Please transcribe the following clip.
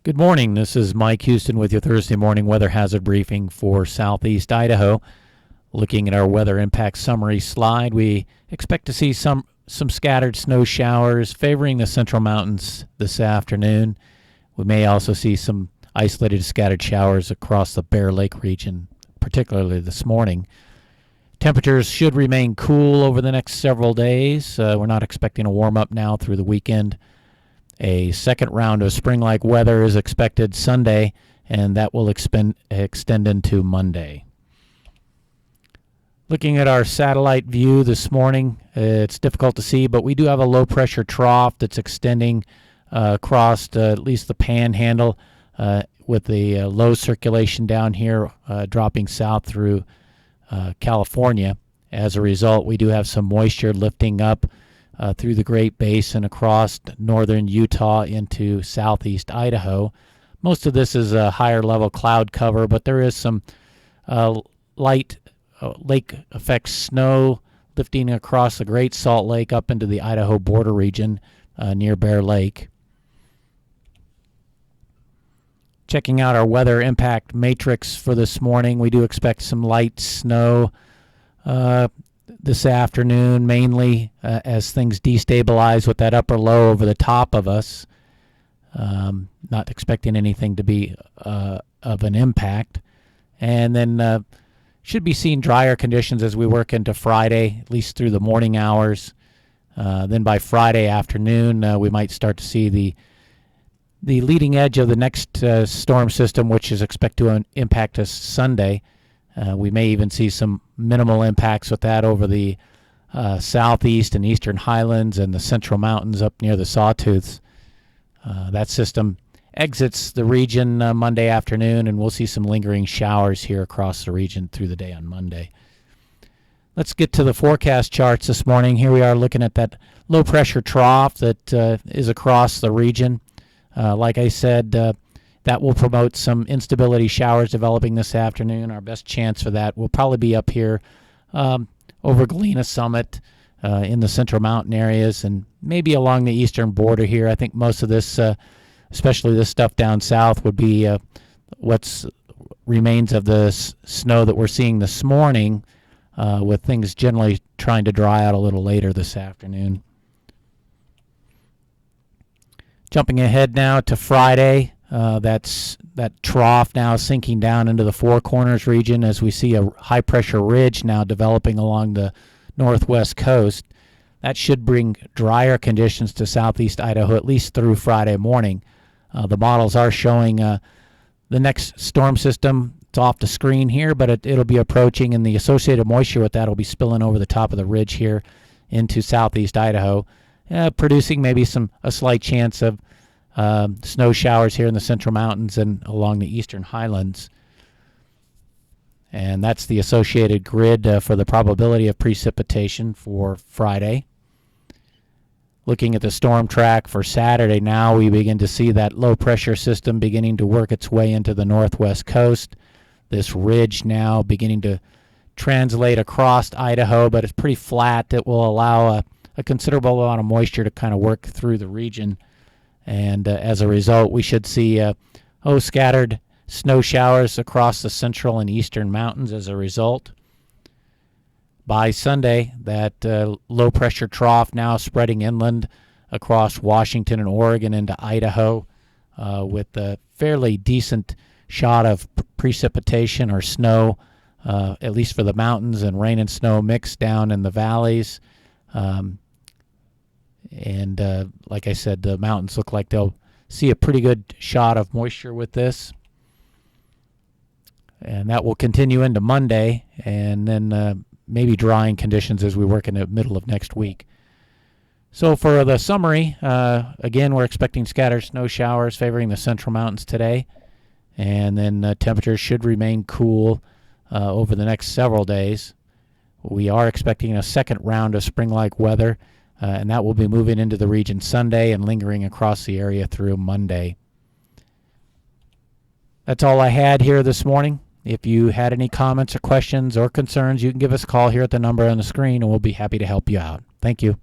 Good morning. This is Mike Houston with your Thursday morning weather hazard briefing for southeast Idaho. Looking at our weather impact summary slide, we expect to see some scattered snow showers favoring the central mountains this afternoon. We may also see some isolated scattered showers across the Bear Lake region, particularly this morning. Temperatures should remain cool over the next several days. We're not expecting a warm up now through the weekend. A second round of spring-like weather is expected Sunday, and that will extend into Monday. Looking at our satellite view this morning, it's difficult to see, but we do have a low-pressure trough that's extending across at least the panhandle with the low circulation down here dropping south through California. As a result, we do have some moisture lifting up through the Great Basin across northern Utah into southeast Idaho. Most of this is a higher level cloud cover, but there is some light lake effect snow lifting across the Great Salt Lake up into the Idaho border region near Bear Lake. Checking out our weather impact matrix for this morning, we do expect some light snow this afternoon, mainly as things destabilize with that upper low over the top of us. Not expecting anything to be of an impact. And then should be seeing drier conditions as we work into Friday, at least through the morning hours. Then by Friday afternoon, we might start to see the leading edge of the next storm system, which is expected to impact us Sunday. We may even see some minimal impacts with that over the southeast and eastern highlands and the central mountains up near the Sawtooths. That system exits the region Monday afternoon, and we'll see some lingering showers here across the region through the day on Monday. Let's get to the forecast charts this morning. Here we are looking at that low-pressure trough that is across the region. Like I said, that will promote some instability showers developing this afternoon. Our best chance for that will probably be up here over Galena Summit in the central mountain areas and maybe along the eastern border here. I think most of this, especially this stuff down south, would be what's remains of the snow that we're seeing this morning, with things generally trying to dry out a little later this afternoon. Jumping ahead now to Friday. That trough now sinking down into the Four Corners region as we see a high-pressure ridge now developing along the northwest coast. That should bring drier conditions to southeast Idaho at least through Friday morning. The models are showing the next storm system. It's off the screen here, but it'll be approaching, and the associated moisture with that will be spilling over the top of the ridge here into southeast Idaho, producing maybe a slight chance of snow showers here in the central mountains and along the eastern highlands. And that's the associated grid for the probability of precipitation for Friday. Looking at the storm track for Saturday now, we begin to see that low pressure system beginning to work its way into the northwest coast. This ridge now beginning to translate across Idaho, but it's pretty flat. It will allow a considerable amount of moisture to kind of work through the region. And as a result, we should see scattered snow showers across the central and eastern mountains as a result. By Sunday, that low-pressure trough now spreading inland across Washington and Oregon into Idaho with a fairly decent shot of precipitation or snow, at least for the mountains, and rain and snow mixed down in the valleys. And like I said, the mountains look like they'll see a pretty good shot of moisture with this. And that will continue into Monday, and then maybe drying conditions as we work in the middle of next week. So for the summary, again, we're expecting scattered snow showers favoring the central mountains today. And then temperatures should remain cool over the next several days. We are expecting a second round of spring-like weather, and that will be moving into the region Sunday and lingering across the area through Monday. That's all I had here this morning. If you had any comments or questions or concerns, you can give us a call here at the number on the screen, and we'll be happy to help you out. Thank you.